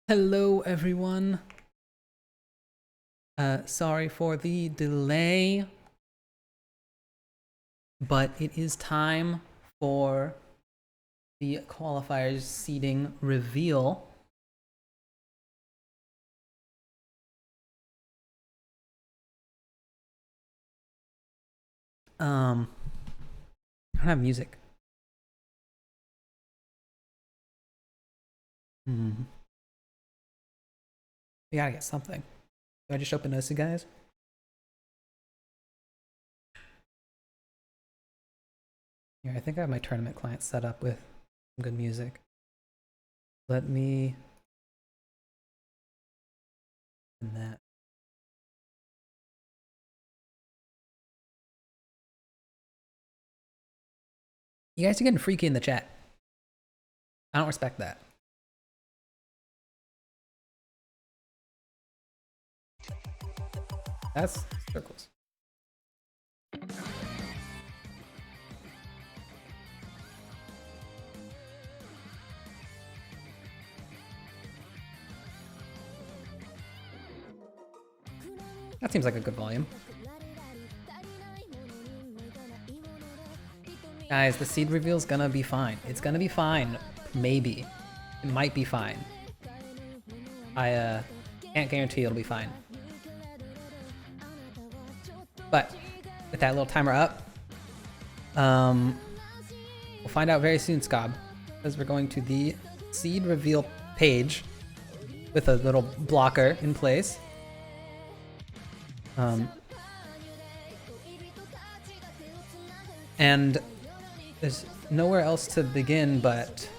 Hello everyone. Sorry for the delay, but it is time for the qualifiers seeding reveal. I don't have music. We gotta get something. Do I just open this, guys? Here, I think I have my tournament client set up with some good music. Let me in that. You guys are getting freaky in the chat. I don't respect that. That's circles. That seems like a good volume. Guys, the seed reveal is gonna be fine. It's gonna be fine. Maybe. It might be fine. I can't guarantee it'll be fine. But with that little timer up, we'll find out very soon, Scob, because we're going to the seed reveal page with a little blocker in place. And there's nowhere else to begin but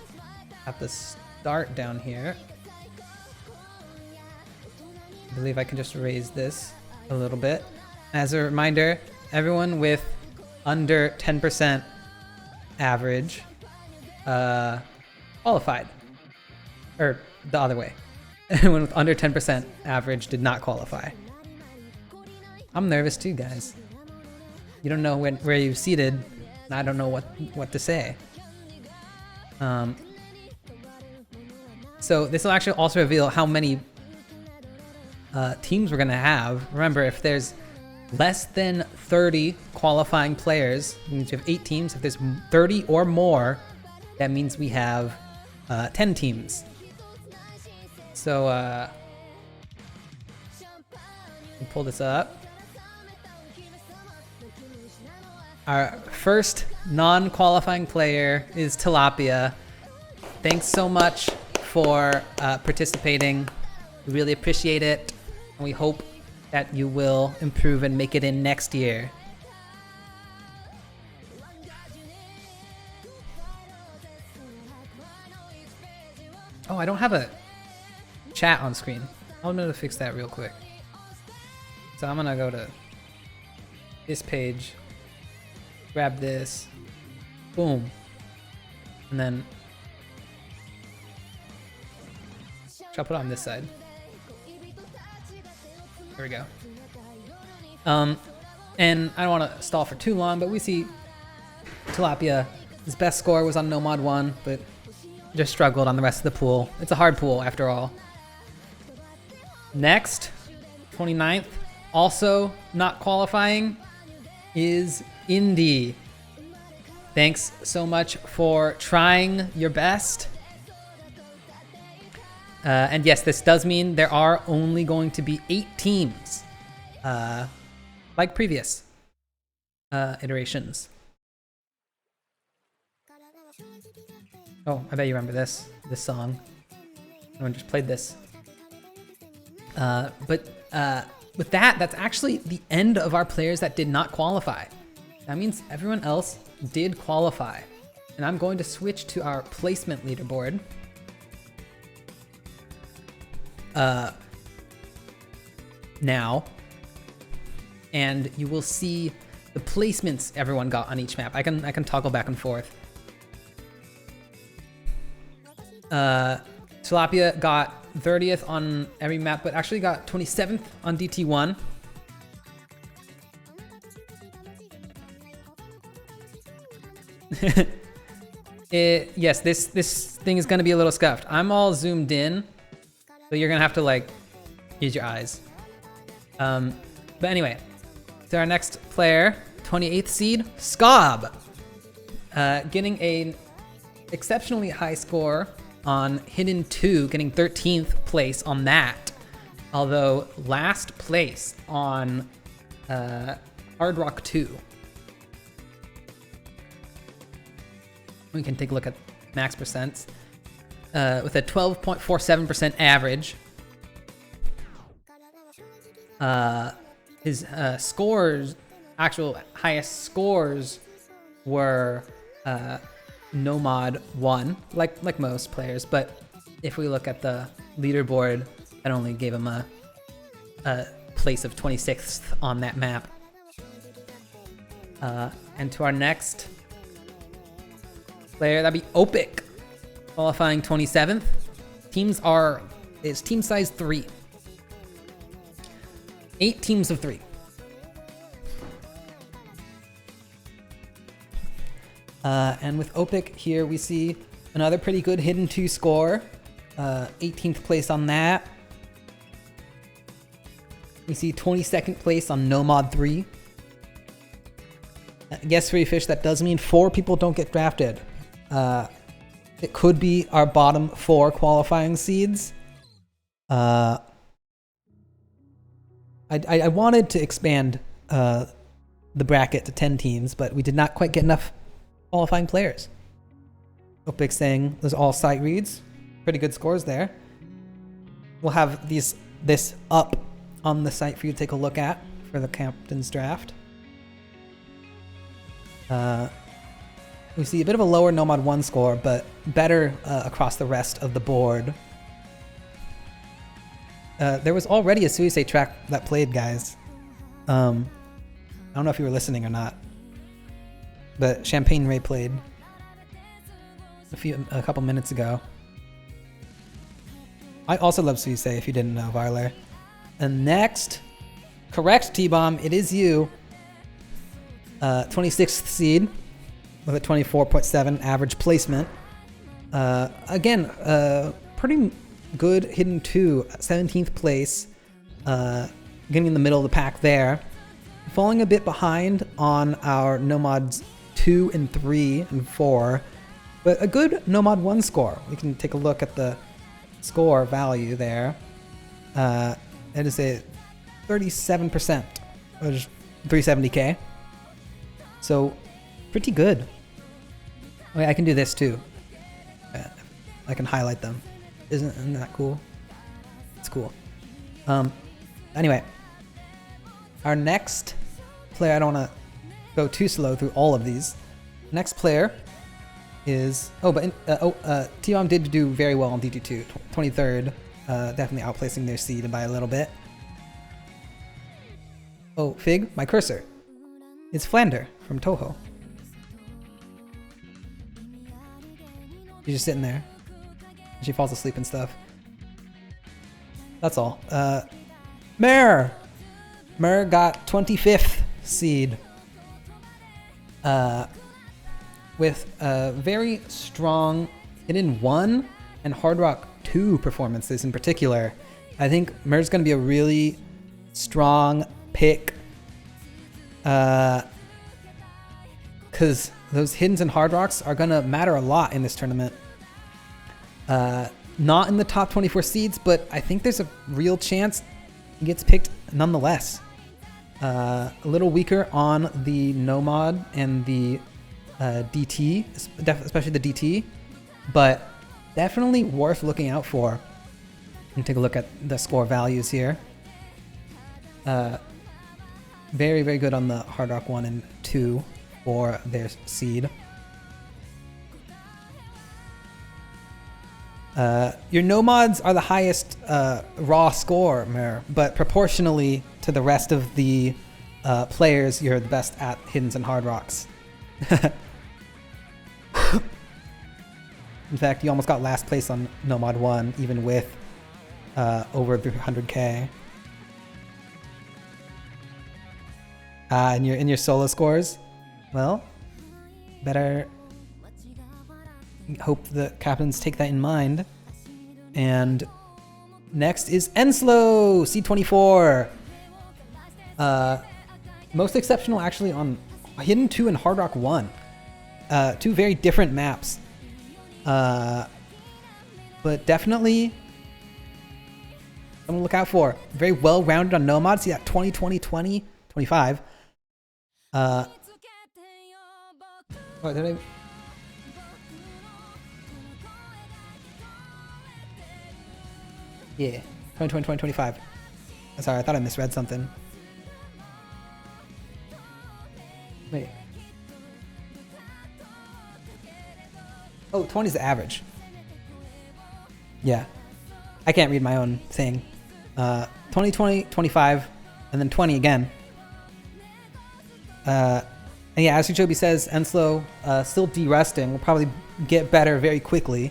at the start down here. I believe I can just raise this a little bit. As a reminder, everyone with under 10% average qualified. Or the other way. Everyone with under 10% average did not qualify. I'm nervous too, guys. You don't know where you've seated, and I don't know what to say. So this will actually also reveal how many teams we're gonna have. Remember, if there's less than 30 qualifying players, it means you have 8 teams. If there's 30 or more, that means we have 10 teams. So let me pull this up. Our first non-qualifying player is Tilapia. Thanks so much for participating. We really appreciate it, and we hope that you will improve and make it in next year. Oh, I don't have a chat on screen. I'm gonna fix that real quick. So I'm gonna go to this page, grab this, boom, and then I'll put it on this side. There we go. And I don't want to stall for too long, but we see Tilapia, his best score was on No Mod 1, but just struggled on the rest of the pool. It's a hard pool after all. Next, 29th, also not qualifying, is Indy. Thanks so much for trying your best. And yes, this does mean there are only going to be 8 teams, like previous iterations. Oh, I bet you remember this song. Everyone just played this. But with that, that's actually the end of our players that did not qualify. That means everyone else did qualify. And I'm going to switch to our placement leaderboard. Now, and you will see the placements everyone got on each map. I can toggle back and forth. Tilapia got 30th on every map, but actually got 27th on DT1. Yes, this thing is gonna be a little scuffed. I'm all zoomed in, So you're gonna have to like use your eyes. But anyway, so our next player, 28th seed, Scob, getting a exceptionally high score on Hidden 2, getting 13th place on that. Although last place on Hard Rock 2. We can take a look at max percents. With a 12.47% average. His scores, actual highest scores, were Nomad 1, like most players. But if we look at the leaderboard, that only gave him a place of 26th on that map. And to our next player, that'd be Opic, qualifying 27th. It's team size 3. 8 teams of 3. And with Opic here, we see another pretty good Hidden 2 score. 18th place on that. We see 22nd place on Nomad 3. Guess Free Fish, that does mean 4 people don't get drafted. It could be our bottom 4 qualifying seeds. I wanted to expand the bracket to 10 teams, but we did not quite get enough qualifying players. Opic saying those all site reads. Pretty good scores there. We'll have this up on the site for you to take a look at for the captain's draft. We see a bit of a lower Nomad 1 score, but better across the rest of the board. There was already a Suisei track that played, guys. I don't know if you were listening or not, but Champagne Ray played a couple minutes ago. I also love Suisei, if you didn't know, Varler. And next, correct, T-Bomb, it is you. 26th seed with a 24.7 average placement. Again, pretty good Hidden 2, 17th place. Getting in the middle of the pack there. Falling a bit behind on our Nomads 2 and 3 and 4. But a good Nomad 1 score. We can take a look at the score value there. It is a 37%, which is 370k. So, pretty good. Oh, yeah, I can do this too. I can highlight them. Isn't that cool? It's cool. Anyway, our next player, I don't want to go too slow through all of these. Next player is, T-Bomb did do very well on DT2, 23rd, definitely outplacing their seed by a little bit. Oh, Fig, my cursor. It's Flander from Toho. She's just sitting there. She falls asleep and stuff. That's all. Mare got 25th seed. With a very strong Hidden 1 and Hard Rock 2 performances in particular. I think Mare's going to be a really strong pick. Because those Hiddens and Hard Rocks are going to matter a lot in this tournament. Not in the top 24 seeds, but I think there's a real chance he gets picked nonetheless. A little weaker on the Nomad and the DT, especially the DT, but definitely worth looking out for. And take a look at the score values here. Very, very good on the Hard Rock 1 and 2 for their seed. Your Nomads are the highest raw score, Mer, but proportionally to the rest of the players, you're the best at Hiddens and Hard Rocks. In fact, you almost got last place on Nomad 1, even with over 300k. And in your solo scores, well, better hope the captains take that in mind and Next is Enslow, C24. Most exceptional actually on Hidden 2 and Hard Rock 1. Two very different maps. But definitely something to look out for. Very well-rounded on Nomad. See that 20, 20, 20, 25. Oh, did I? Yeah, 20, 20, 20, 25. Sorry, I thought I misread something. Wait. Oh, 20 is the average. Yeah. I can't read my own thing. 20, 20, 25, and then 20 again. And yeah, as Uchobi says, Enslow still de-resting. Will probably get better very quickly.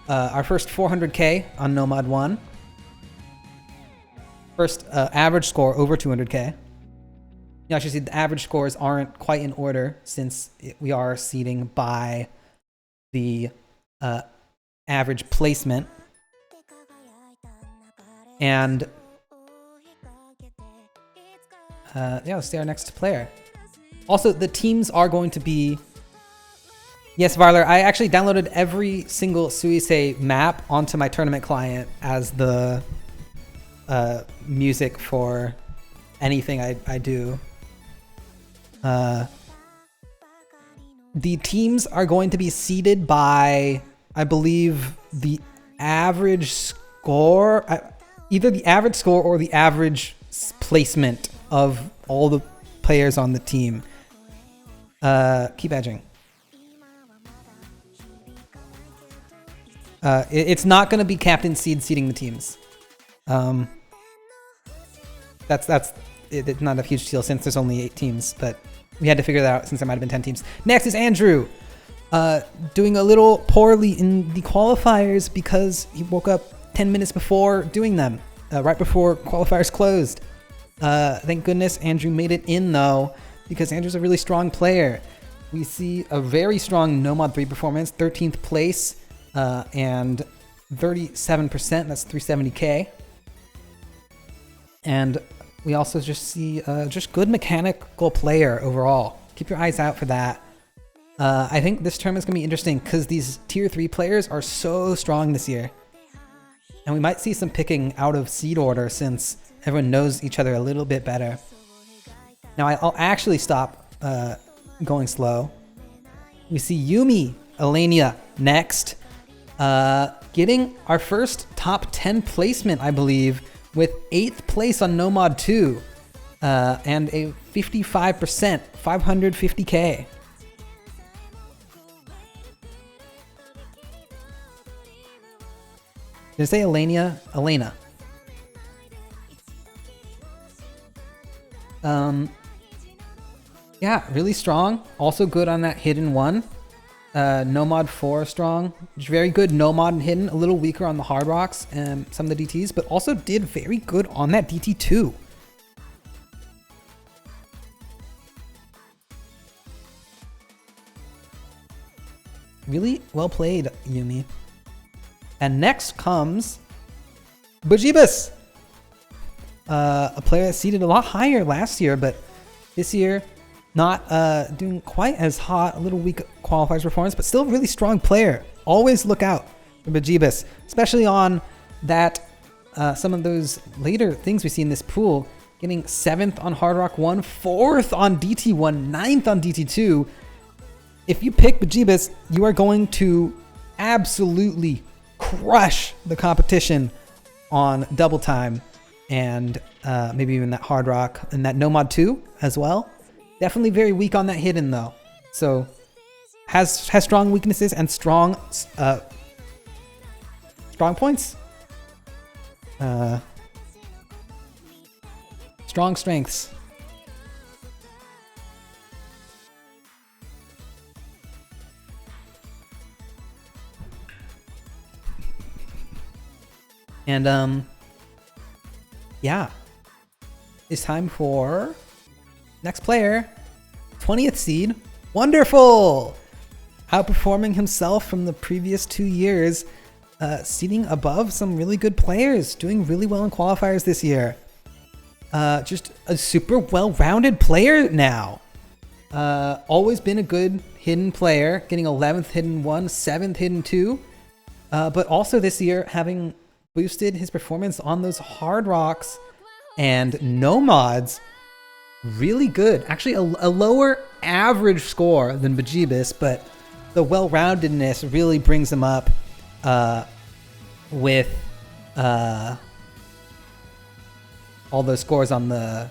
Our first 400k on Nomad 1. First average score over 200k. You actually see the average scores aren't quite in order since we are seeding by the average placement. And yeah, let's see our next player. Also, the teams are going to be... Yes, Varler, I actually downloaded every single Suisei map onto my tournament client as the music for anything I do. The teams are going to be seeded by, I believe, the average score, either the average score or the average placement of all the players on the team. Keep edging. It's not going to be captain seeding the teams. It's not a huge deal since there's only 8 teams, but we had to figure that out since there might have been 10 teams. Next is Andrew, doing a little poorly in the qualifiers because he woke up 10 minutes before doing them, right before qualifiers closed. Thank goodness Andrew made it in though, because Andrew's a really strong player. We see a very strong Nomad 3 performance, 13th place, and 37%, that's 370k. And we also just see just good mechanical player overall. Keep your eyes out for that. I think this tournament's gonna be interesting because these tier 3 players are so strong this year. And we might see some picking out of seed order since everyone knows each other a little bit better. Now I'll actually stop going slow. We see Yumi Alania next, getting our first top 10 placement, I believe, with 8th place on Nomad 2, and a 55%, 550k. Did I say Alania? Elena. Yeah, really strong. Also good on that hidden 1. Nomad 4 strong. Very good Nomad and hidden. A little weaker on the hard rocks and some of the DTs, but also did very good on that DT 2. Really well played, Yumi. And next comes Bajibas, a player that seeded a lot higher last year, but this year not doing quite as hot, a little weak qualifiers performance, but still a really strong player. Always look out for Bajibas, especially on that some of those later things we see in this pool, getting 7th on Hard Rock 1, 4th on DT 1, 9th on DT 2. If you pick Bajibas, you are going to absolutely crush the competition on double time and maybe even that Hard Rock and that Nomad 2 as well. Definitely very weak on that hidden though. So has strong weaknesses and strong points. Strong strengths. And yeah, it's time for next player, 20th seed, Wonderful, outperforming himself from the previous 2 years. seating above some really good players, doing really well in qualifiers this year. Just a super well-rounded player now. Always been a good hidden player, getting 11th hidden 1, 7th hidden 2. But also this year having boosted his performance on those hard rocks and no mods. Really good. Actually, a lower average score than Bajibis, but the well-roundedness really brings him up with all those scores on the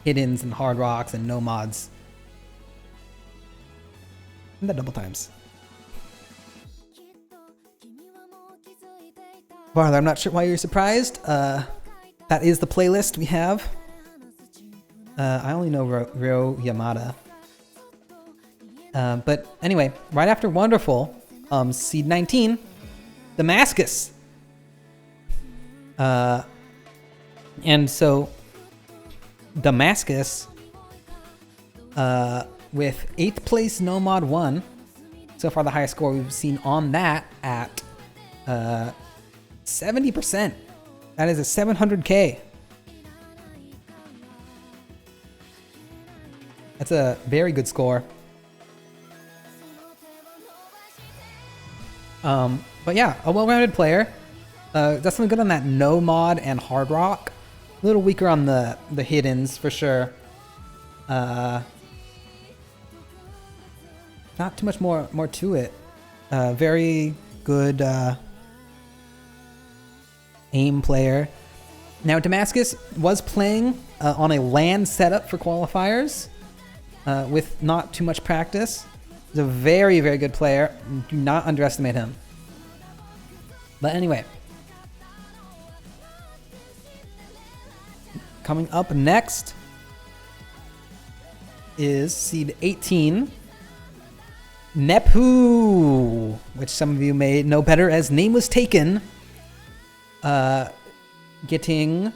hiddens and hard rocks and no mods. And the double times. Barther, I'm not sure why you're surprised. That is the playlist we have. I only know Ryo Yamada. But anyway, right after Wonderful, seed 19, Damascus. And so Damascus, with 8th place No Mod 1, so far the highest score we've seen on that at 70%. That is a 700k. That's a very good score. But yeah, a well-rounded player. Definitely good on that no mod and hard rock. A little weaker on the hiddens for sure. Not too much more to it. Very good aim player. Now Damascus was playing on a land setup for qualifiers with not too much practice. He's a very, very good player. Do not underestimate him. But anyway. Coming up next is seed 18, Nepu, which some of you may know better as Name Was Taken, getting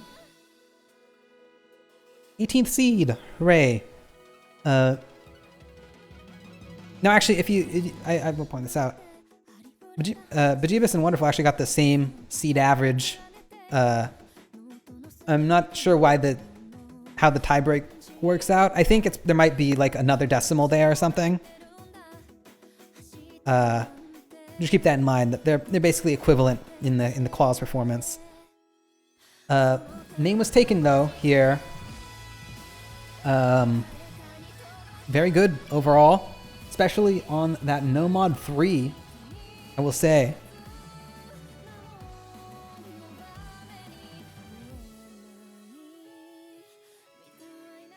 18th seed. Hooray. Now actually, I will point this out. Bajibis and Wonderful actually got the same seed average. I'm not sure why how the tiebreak works out. I think there might be like another decimal there or something. Just keep that in mind that they're basically equivalent in the quals performance. Name Was Taken though here. Very good overall, especially on that no mod 3, I will say.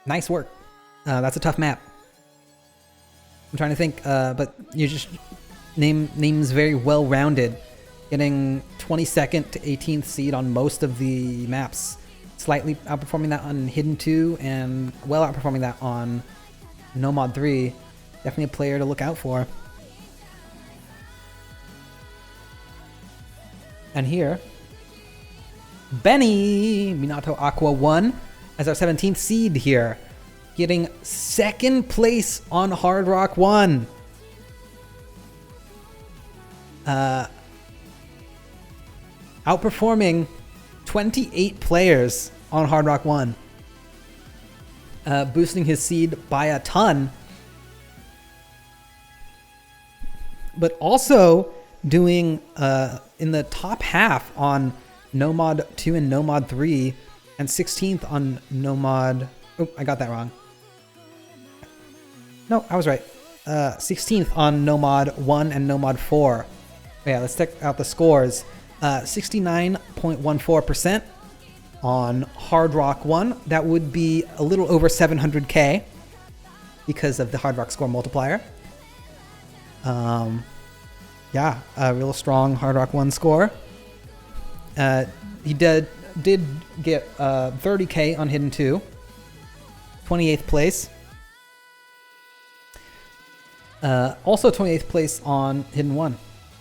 Nice work. That's a tough map. I'm trying to think, but you just name's very well rounded, getting 22nd to 18th seed on most of the maps, slightly outperforming that on Hidden 2 and well outperforming that on No Mod 3. Definitely a player to look out for. And here, Benny Minato Aqua 1 as our 17th seed here, getting 2nd place on Hard Rock 1. Outperforming 28 players on Hard Rock 1. Boosting his seed by a ton. But also doing in the top half on No Mod 2 and No Mod 3, and 16th on No Mod... Oh, I got that wrong. No, I was right. 16th on No Mod 1 and No Mod 4. Yeah, let's check out the scores. 69.14% on Hard Rock 1. That would be a little over 700k because of the Hard Rock score multiplier. Yeah, a real strong Hard Rock 1 score. He did get 30k on Hidden 2. 28th place. Also 28th place on Hidden 1.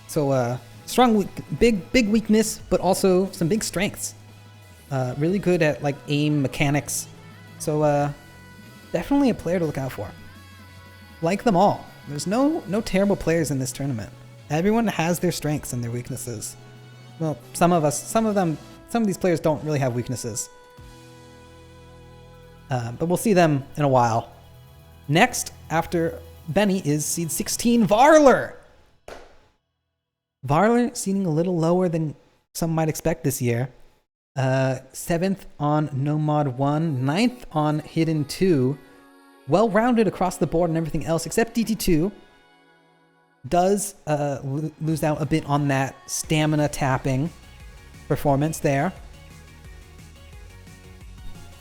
So strong, big weakness, but also some big strengths. Really good at like aim mechanics. So definitely a player to look out for. Like them all. There's no terrible players in this tournament. Everyone has their strengths and their weaknesses. well, some of these players don't really have weaknesses. But we'll see them in a while. Next, after Benny, is seed 16, Varler. Varler seeding a little lower than some might expect this year. 7th on No Mod 1, 9th on Hidden 2. Well-rounded across the board and everything else, except DT2. Does lose out a bit on that stamina tapping performance there.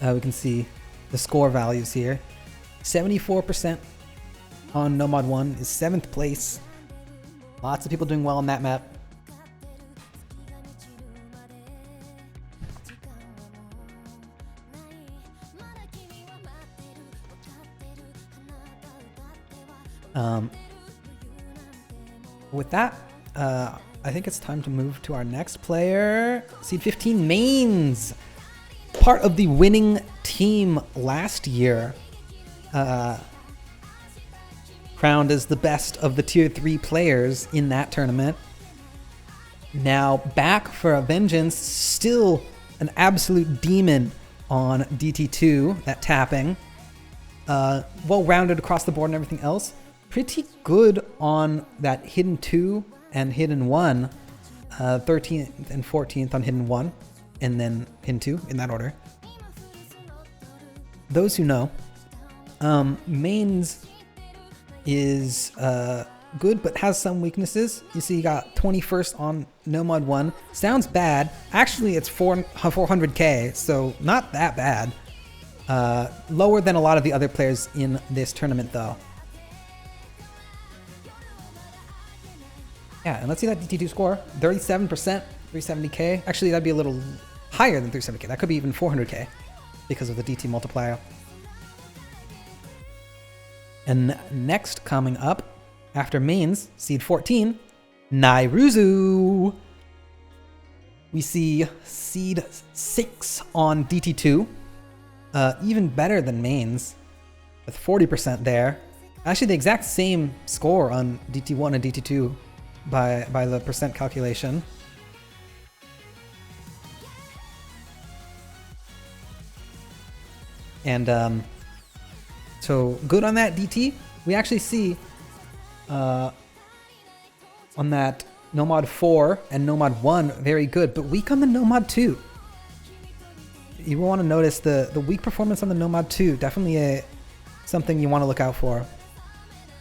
We can see the score values here. 74% on No Mod 1 is 7th place. Lots of people doing well on that map. With that, I think it's time to move to our next player. Seed 15, Mains. Part of the winning team last year. Crowned as the best of the tier 3 players in that tournament. Now back for a vengeance, still an absolute demon on DT2, that tapping. Well-rounded across the board and everything else. Pretty good on that Hidden 2 and Hidden 1. 13th and 14th on Hidden 1, and then Hidden 2 in that order. Those who know, Mains is good but has some weaknesses. You see, you got 21st on No Mod 1. Sounds bad. Actually, it's 400k, so not that bad. Lower than a lot of the other players in this tournament, though. Yeah, and let's see that DT2 score. 37%, 370k. Actually, that'd be a little higher than 370k. That could be even 400k because of the DT multiplier. And next, coming up, after Mains, seed 14, Nairuzu. We see seed 6 on DT2. Even better than Mains, with 40% there. Actually, the exact same score on DT1 and DT2 by the percent calculation. And so good on that DT. We actually see on that No Mod 4 and No Mod 1 very good, but weak on the No Mod 2. You want to notice the weak performance on the No Mod 2. Definitely something you want to look out for.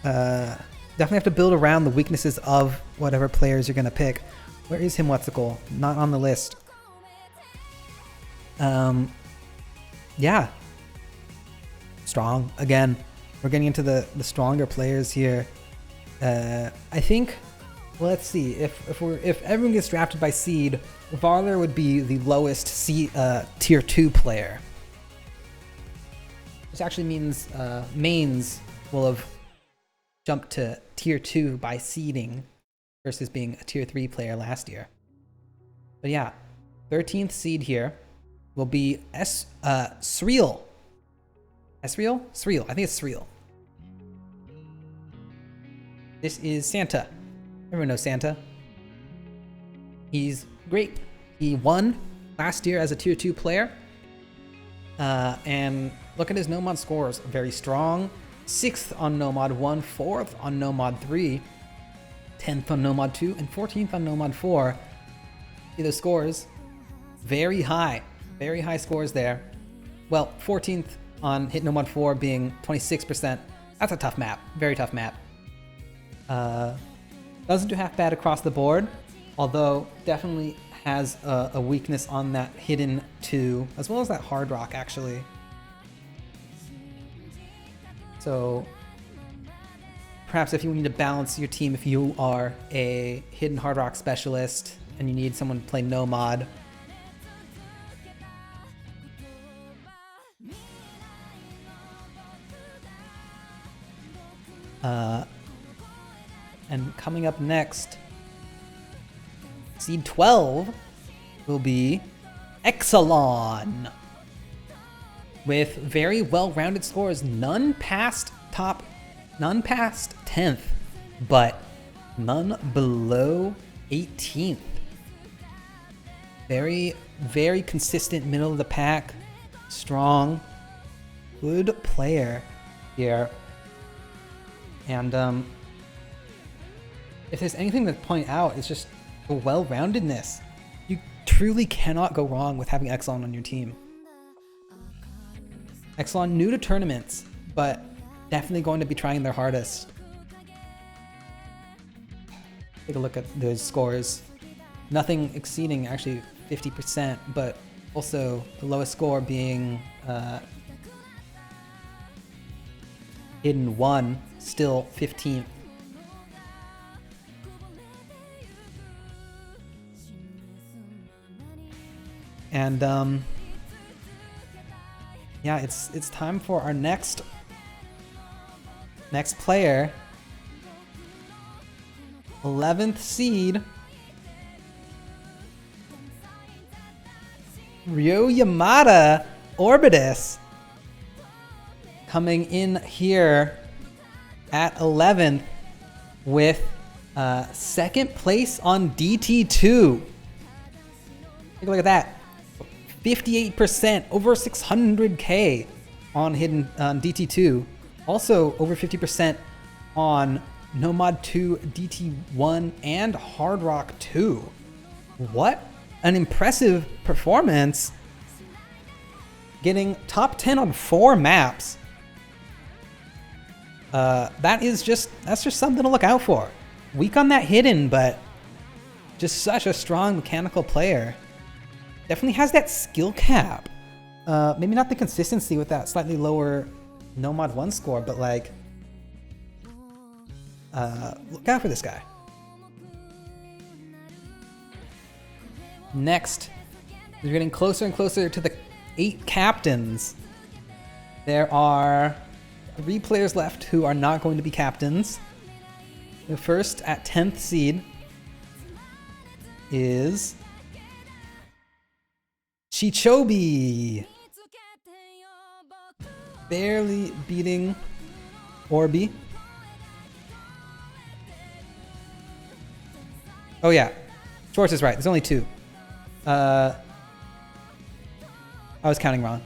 Definitely have to build around the weaknesses of whatever players you're going to pick. Where is Himwatsuko? Not on the list. Yeah. Strong. Again, we're getting into the stronger players here. I think, well, let's see. If everyone gets drafted by seed, Varler would be the lowest tier 2 player. Which actually means Mains will have jumped to tier 2 by seeding versus being a tier 3 player last year. But yeah, 13th seed here will be Sreel. Sreel? Sreel. I think it's Sreel. This is Santa. Everyone knows Santa. He's great. He won last year as a tier 2 player. And look at his no mod scores. Very strong. 6th on No Mod 1, 4th on No Mod 3, 10th on No Mod 2, and 14th on No Mod 4. See those scores? Very high scores there. Well, 14th on Hit No Mod 4 being 26%. That's a tough map, very tough map. Doesn't do half bad across the board, although definitely has a weakness on that Hidden 2, as well as that Hard Rock actually. So perhaps if you need to balance your team, if you are a Hidden Hard Rock specialist and you need someone to play No Mod, and coming up next, seed 12 will be Exelon. With very well-rounded scores, none past 10th, but none below 18th. Very, very consistent middle of the pack. Strong. Good player here. And if there's anything to point out, it's just the well-roundedness. You truly cannot go wrong with having Exelon on your team. Exelon new to tournaments, but definitely going to be trying their hardest. Take a look at those scores. Nothing exceeding actually 50%, but also the lowest score being Hidden 1, still 15th. And yeah, it's time for our next player. 11th seed, Ryo Yamada Orbitus, coming in here at 11th with second place on DT2. Take a look at that. 58%, over 600K on hidden DT2. Also over 50% on Nomad 2, DT1, and Hard Rock 2. What an impressive performance. Getting top 10 on 4 maps. That's just something to look out for. Weak on that hidden, but just such a strong mechanical player. Definitely has that skill cap. Maybe not the consistency with that slightly lower Nomad 1 score, but like, look out for this guy. Next, we're getting closer and closer to the 8 captains. There are 3 players left who are not going to be captains. The first at 10th seed is Chichobi. Barely beating Orbi. Oh yeah, Schwartz is right. There's only 2. I was counting wrong.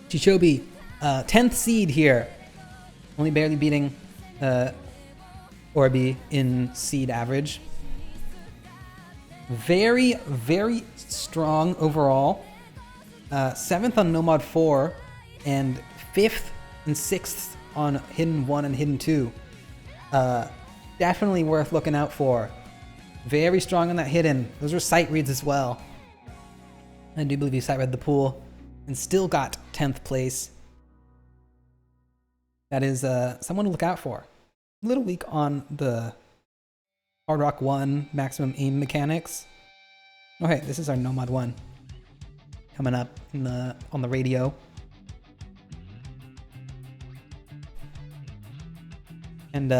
Chichobi, 10th seed here. Only barely beating Orbi in seed average. Very, very strong overall. 7th on Nomad 4 and 5th and 6th on Hidden 1 and Hidden 2. Definitely worth looking out for. Very strong on that hidden. Those were sight reads as well. I do believe he sight read the pool and still got 10th place. That is someone to look out for. A little weak on the Hard Rock 1 maximum aim mechanics. Okay, this is our Nomad 1 coming up in on the radio. And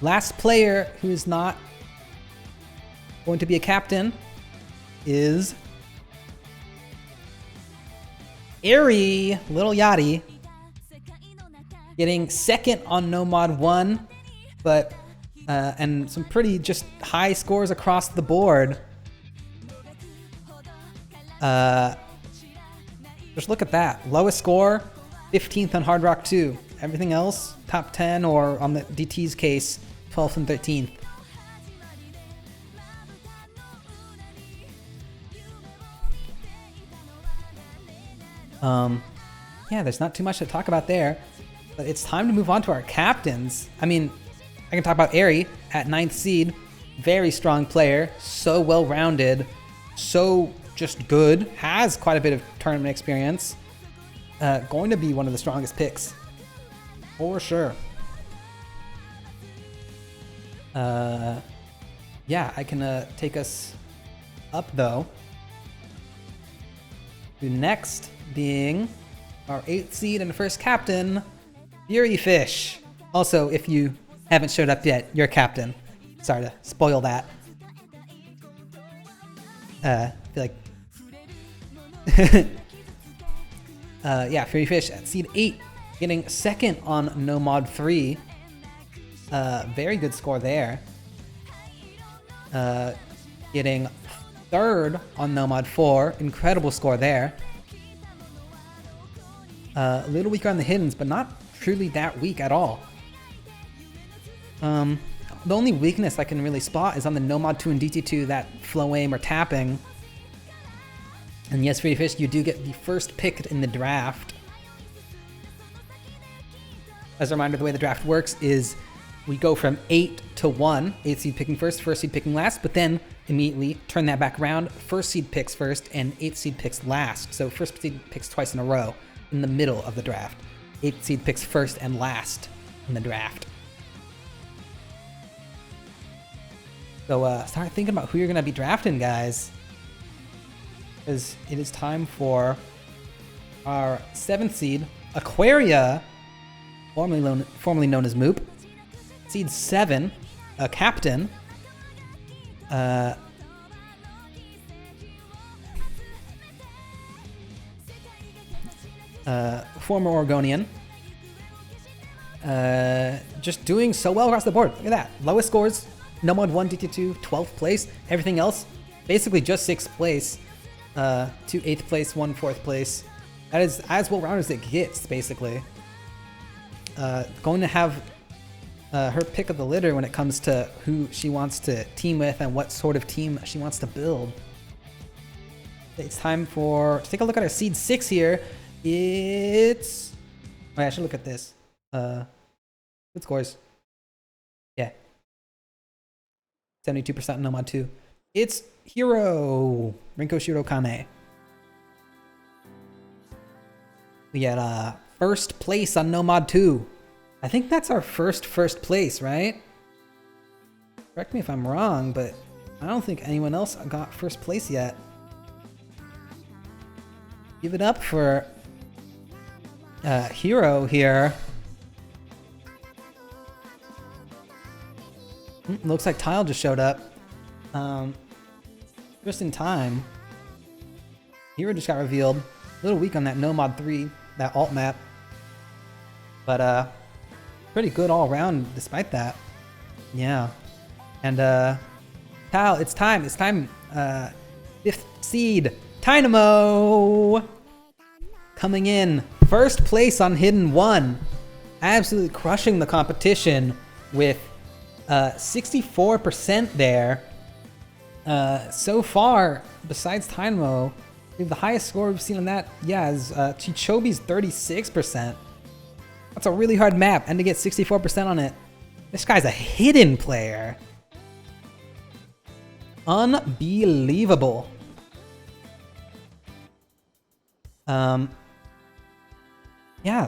last player who is not going to be a captain is Airy Little Yachty, getting second on Nomad 1, but and some pretty just high scores across the board. Just look at that. Lowest score, 15th on Hard Rock 2. Everything else, top 10, or on the DT's case, 12th and 13th. Yeah, there's not too much to talk about there, but it's time to move on to our captains. I mean, I can talk about Airy at 9th seed. Very strong player, so well-rounded, so just good, has quite a bit of tournament experience. Going to be one of the strongest picks, for sure. Yeah, I can take us up though. The next being our 8th seed and first captain, Fury Fish. Also, if you haven't showed up yet, you're captain. Sorry to spoil that. I feel like yeah, Fury Fish at seed 8, getting second on Nomad 3. Very good score there. Getting 3rd on Nomad 4. Incredible score there. A little weaker on the hiddens, but not truly that weak at all. The only weakness I can really spot is on the Nomad 2 and DT2, that flow aim or tapping. And yes, Free Fish, you do get the first pick in the draft. As a reminder, the way the draft works is we go from 8 to 1, 8th seed picking first seed picking last, but then immediately turn that back around. 1st seed picks first and 8th seed picks last. So 1st seed picks twice in a row in the middle of the draft. 8th seed picks first and last in the draft. So start thinking about who you're going to be drafting, guys. Because it is time for our 7th seed, Aquaria, formerly known as Moop. Seed 7, a captain. Former Oregonian. Just doing so well across the board. Look at that. Lowest scores, Nomad 1, DT2, 12th place. Everything else, basically just 6th place. 2 8th place, 1 4th place. That is as well rounded as it gets, basically. Going to have her pick of the litter when it comes to who she wants to team with and what sort of team she wants to build. It's time to take a look at our seed 6 here. It's... Oh, yeah, I should look at this. Good scores. Yeah. 72% Nomad 2. It's Hero! Rinko Shirokane. We got first place on Nomad 2. I think that's our first place, right? Correct me if I'm wrong, but I don't think anyone else got first place yet. Give it up for Hero here. Looks like Tile just showed up. Just in time. Hero just got revealed. A little weak on that Nomad 3, that alt map. But pretty good all around despite that. Yeah. And Tile, it's time. 5th seed, Dynamo! Coming in first place on Hidden 1. Absolutely crushing the competition with 64% there. So far, besides Dynamo, we have the highest score we've seen on that, yeah, is Chichobi's 36%. That's a really hard map, and to get 64% on it, this guy's a hidden player. Unbelievable. Yeah,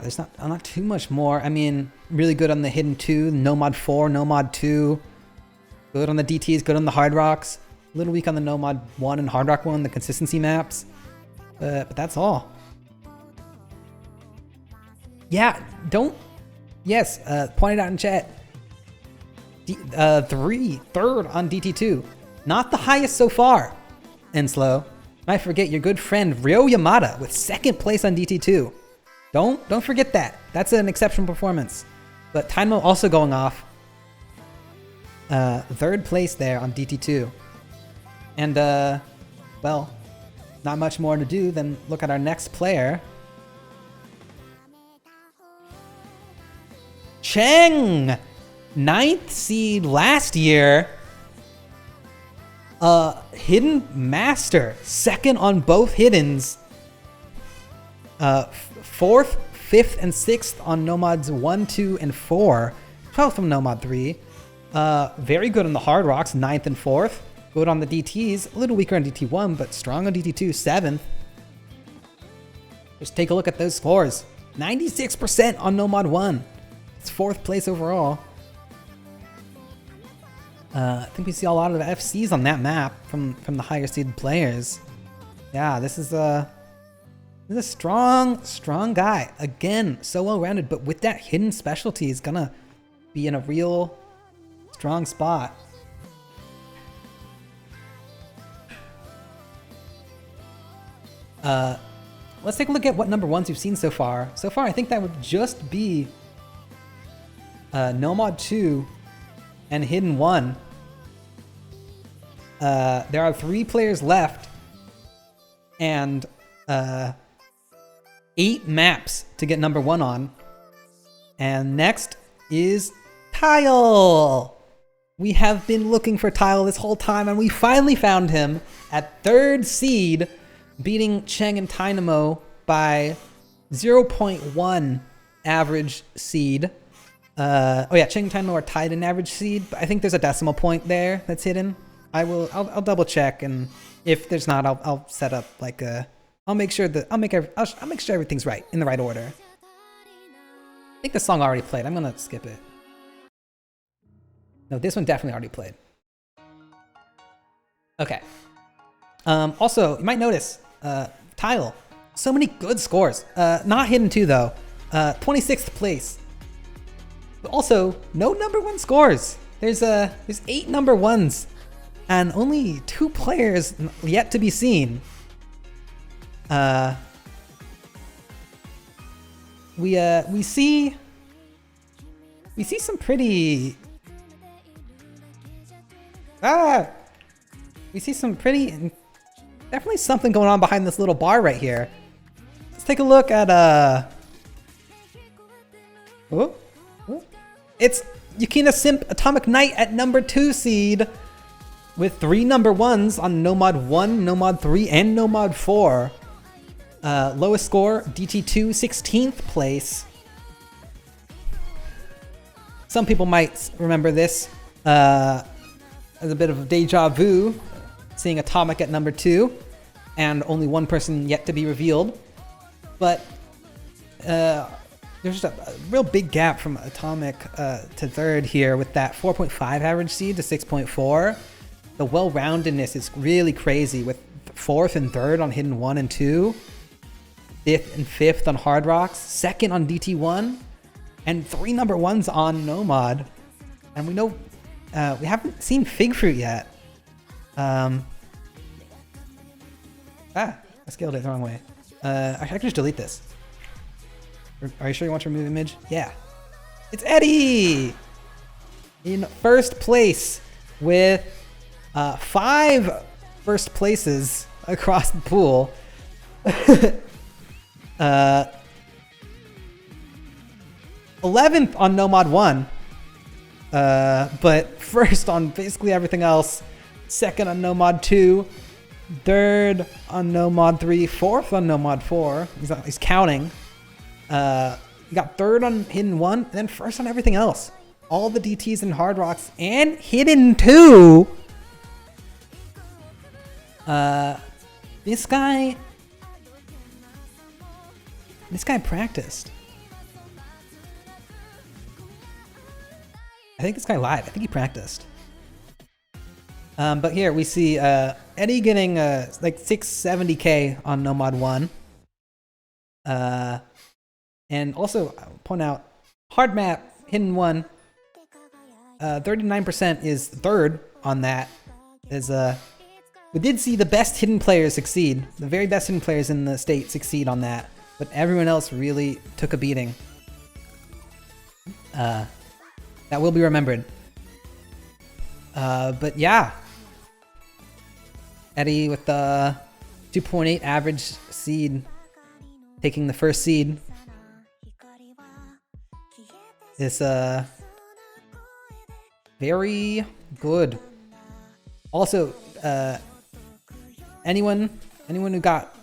there's not too much more. I mean, really good on the Hidden 2, Nomad 4, Nomad 2. Good on the DTs, good on the Hard Rocks. A little weak on the Nomad 1 and Hard Rock 1, the consistency maps. But that's all. Yeah, yes, point it out in chat. Third on DT2. Not the highest so far. And slow. Might forget your good friend Ryo Yamada with 2nd place on DT2. Don't forget that. That's an exceptional performance. But Dynamo also going off. 3rd place there on DT2. And well, not much more to do than look at our next player. Cheng! 9th seed last year. Hidden Master. 2nd on both Hiddens. 4th, 5th, and 6th on Nomads 1, 2, and 4. 12th on Nomad 3. Very good on the Hard Rocks, 9th and 4th. Good on the DTs, a little weaker on DT1, but strong on DT2, 7th. Just take a look at those scores. 96% on Nomad 1. It's 4th place overall. I think we see a lot of the FCs on that map from the higher seeded players. Yeah, this is a strong guy. Again, so well-rounded, but with that hidden specialty, he's gonna be in a real strong spot. Let's take a look at what number 1s we've seen so far. So far, I think that would just be Nomad 2 and Hidden 1. There are 3 players left and 8 maps to get number 1 on. And next is Tile. We have been looking for Tile this whole time, and we finally found him at 3rd seed, beating Cheng and Dynamo by 0.1 average seed. Oh yeah, Cheng and Dynamo are tied in average seed, but I think there's a decimal point there that's hidden. I'll double check, and if there's not, I'll set up like a. I'll make sure everything's right in the right order. I think the song already played. I'm gonna skip it. No, this one definitely already played. Okay. Also, you might notice, Tile, so many good scores. Not hidden too though. 26th place. But also, no number 1 scores. There's 8 number 1s, and only 2 players yet to be seen. We see some pretty. We see some pretty, definitely something going on behind this little bar right here. Let's take a look at it's Yukina Simp Atomic Knight at number 2 seed with 3 number 1s on Nomad 1, Nomad 3, and Nomad 4. Lowest score, DT2, 16th place. Some people might remember this as a bit of a deja vu, seeing Atomic at number 2, and only 1 person yet to be revealed. But there's just a real big gap from Atomic to 3rd here with that 4.5 average seed to 6.4. The well-roundedness is really crazy with 4th and 3rd on Hidden 1 and 2, 5th and 5th on Hard Rocks, 2nd on DT1, and 3 number 1s on Nomad. And we know we haven't seen Fig Fruit yet. I scaled it the wrong way. I can just delete this. Are you sure you want to remove image? Yeah. It's Eddie! In 1st place with 5 first places across the pool. 11th on Nomad 1. But 1st on basically everything else. 2nd on Nomad 2. 3rd on Nomad 3. 4th on Nomad 4. He's counting. He got 3rd on Hidden 1, and then 1st on everything else. All the DTs and Hard Rocks, and Hidden 2. This guy practiced. I think this guy lied. I think he practiced. But here we see Eddie getting like 670k on Nomad 1. And also I'll point out hard map Hidden 1. 39% is 3rd on that. We did see the best hidden players succeed. The very best hidden players in the state succeed on that, but everyone else really took a beating. That will be remembered. But yeah, Eddie with the 2.8 average seed, taking the 1st seed. Is very good. Also, anyone who got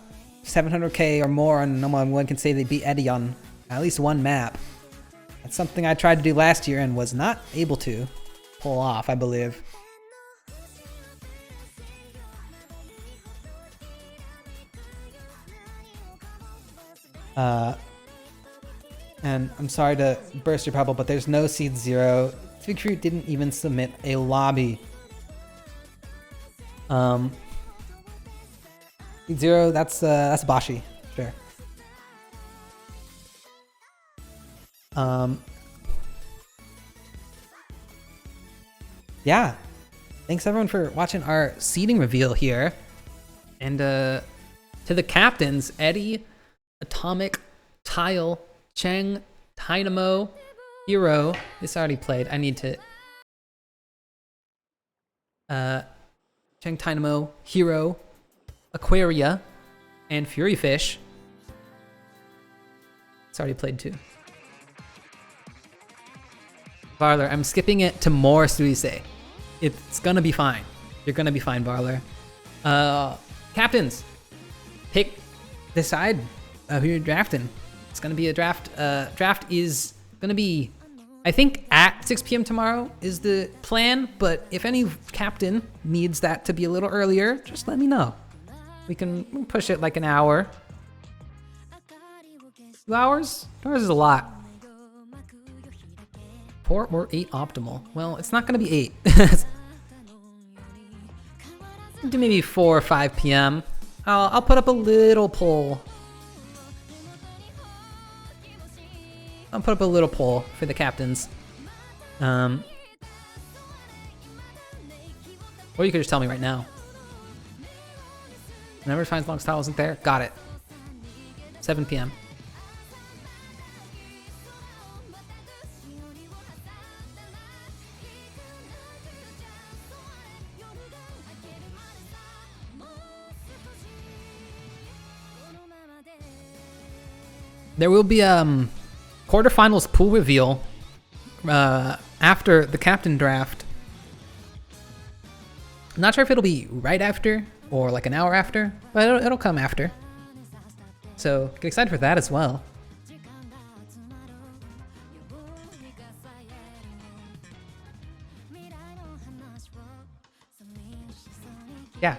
700k or more on Nomad 1 can say they beat Eddie on at least 1 map. That's something I tried to do last year and was not able to pull off, I believe. And I'm sorry to burst your bubble, but there's no Seed 0. Fig Fruit didn't even submit a lobby. Seed 0, that's Bashi, sure. Yeah, thanks everyone for watching our seeding reveal here. And to the captains, Eddie, Atomic, Tile, Cheng, Dynamo, Hero. This already played. I need to Chang Dynamo, Hero, Aquaria, and Furyfish. It's already played 2. Varler, I'm skipping it to more Suisei. It's gonna be fine. You're gonna be fine, Varler. Captains, decide who you're drafting. It's gonna be a draft. Draft is gonna be, I think, at 6 p.m. tomorrow is the plan. But if any captain needs that to be a little earlier, just let me know. We'll push it like an hour. 2 hours? 2 hours is a lot. 4 or 8 optimal. Well, it's not gonna be 8. Do maybe 4 or 5 p.m. I'll put up a little poll. I'll put up a little poll for the captains. Or you could just tell me right now. Never finds long style isn't there. Got it. 7 p.m. There will be quarterfinals pool reveal after the captain draft. I'm not sure if it'll be right after or like an hour after, but it'll come after. So get excited for that as well. Yeah,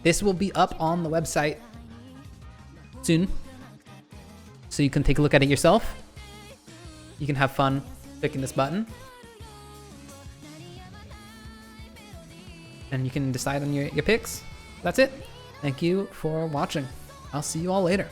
this will be up on the website soon. So you can take a look at it yourself. You can have fun clicking this button. And you can decide on your picks. That's it. Thank you for watching. I'll see you all later.